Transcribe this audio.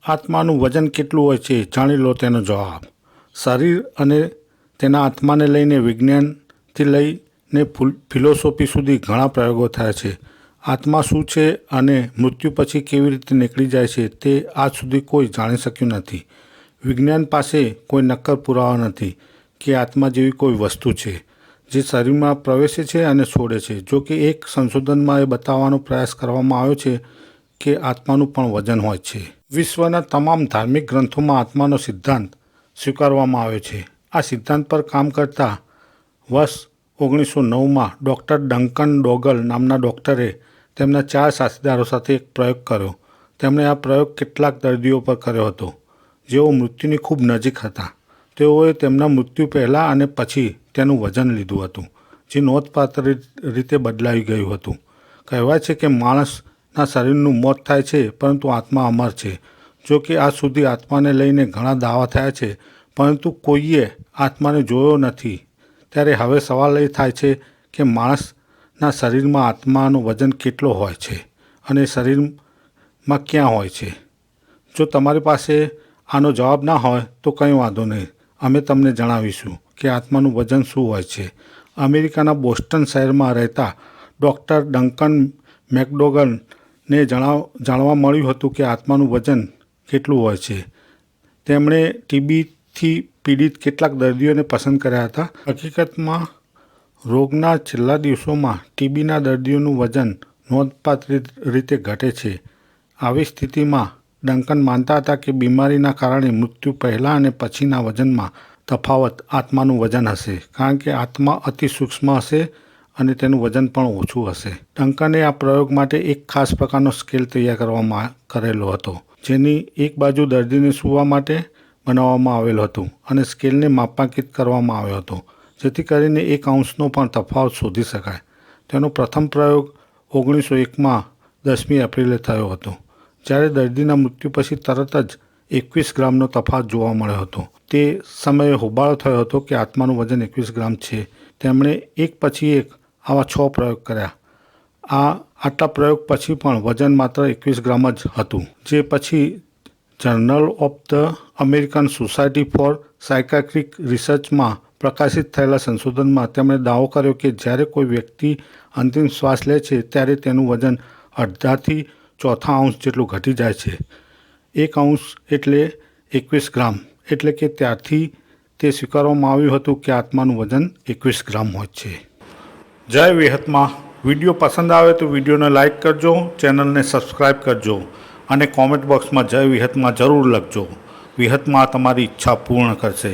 આત્માનું વજન કેટલું હોય છે જાણી લો તેનો જવાબ। શરીર અને તેના આત્માને લઈને વિજ્ઞાનથી લઈને ફિલોસોફી સુધી ઘણા પ્રયોગો થયા છે। આત્મા શું છે અને મૃત્યુ પછી કેવી રીતે નીકળી જાય છે તે આજ સુધી કોઈ જાણી શક્યું નથી। વિજ્ઞાન પાસે કોઈ નક્કર પુરાવા નથી કે આત્મા જેવી કોઈ વસ્તુ છે જે શરીરમાં પ્રવેશે છે અને છોડે છે। જો કે એક સંશોધનમાં એ બતાવવાનો પ્રયાસ કરવામાં આવ્યો છે કે આત્માનું પણ વજન હોય છે। વિશ્વના તમામ ધાર્મિક ગ્રંથોમાં આત્માનો સિદ્ધાંત સ્વીકારવામાં આવ્યો છે। આ સિદ્ધાંત પર કામ કરતા વર્ષ 1909માં ડૉક્ટર ડંકન ડોગલ નામના ડૉક્ટરે તેમના 4 સાથીદારો સાથે એક પ્રયોગ કર્યો। તેમણે આ પ્રયોગ કેટલાક દર્દીઓ પર કર્યો હતો જેઓ મૃત્યુની ખૂબ નજીક હતા। તેઓએ તેમના મૃત્યુ પહેલાં અને પછી તેનું વજન લીધું હતું જે નોંધપાત્ર રીતે બદલાઈ ગયું હતું। કહેવાય છે કે માણસના શરીરનું મોત થાય છે પરંતુ આત્મા અમર છે। જો કે આજ સુધી આત્માને લઈને ઘણા દાવા થયા છે પરંતુ કોઈએ આત્માને જોયો નથી। ત્યારે હવે સવાલ એ થાય છે કે માણસના શરીરમાં આત્માનો વજન કેટલો હોય છે અને શરીરમાં ક્યાં હોય છે। જો તમારી પાસે આનો જવાબ ના હોય તો કંઈ વાંધો નહીં, અમે તમને જણાવીશું કે આત્માનું વજન શું હોય છે। અમેરિકાના બોસ્ટન શહેરમાં રહેતા ડૉક્ટર ડંકન મેકડોગલને જાણવા મળ્યું હતું કે આત્માનું વજન કેટલું હોય છે। તેમણે ટીબીથી પીડિત કેટલાક દર્દીઓને પસંદ કર્યા હતા। હકીકતમાં રોગના છેલ્લા દિવસોમાં ટીબીના દર્દીઓનું વજન નોંધપાત્ર રીતે ઘટે છે। આવી સ્થિતિમાં ડંકન માનતા હતા કે બીમારીના કારણે મૃત્યુ પહેલાં અને પછીના વજનમાં તફાવત આત્માનું વજન હશે કારણ કે આત્મા અતિ સૂક્ષ્મ હશે અને તેનું વજન પણ ઓછું હશે। ડંકને આ પ્રયોગ માટે એક ખાસ પ્રકારનો સ્કેલ તૈયાર કરેલો હતો જેની એક બાજુ દર્દીને સૂવા માટે બનાવવામાં આવેલ હતું અને સ્કેલને માપાંકિત કરવામાં આવ્યો હતો જેથી કરીને 1 અંશનો પણ તફાવત શોધી શકાય। તેનો પ્રથમ પ્રયોગ 1901માં 10મી એપ્રિલે થયો હતો જ્યારે દર્દીના મૃત્યુ પછી તરત જ 21 ગ્રામનો તફાવત જોવા મળ્યો હતો। તે સમયે હોબાળો થયો હતો કે આત્માનું વજન 21 ગ્રામ છે। તેમણે એક પછી એક આવા 6 પ્રયોગ કર્યા। આટલા પ્રયોગ પછી પણ વજન માત્ર 21 ગ્રામ જ હતું જે પછી journal of the American society for psychiatric રિસર્ચમાં પ્રકાશિત થયેલા સંશોધનમાં તેમણે દાવો કર્યો કે જ્યારે કોઈ વ્યક્તિ અંતિમ શ્વાસ લે છે ત્યારે તેનું વજન અડધાથી ચોથા અંશ જેટલું ઘટી જાય છે। 1 અંશ એટલે 21 ગ્રામ એટલે કે ત્યારથી તે સ્વીકારવામાં આવ્યું હતું કે આત્માનું વજન 21 ગ્રામ હોય છે। જય વિહતમાં। વિડીયો પસંદ આવે તો વિડીયોને લાઇક કરજો, ચેનલને સબસ્ક્રાઈબ કરજો અને કોમેન્ટ બોક્સમાં જય વિહતમાં જરૂર લખજો। વિહતમાં તમારી ઈચ્છા પૂર્ણ કરશે।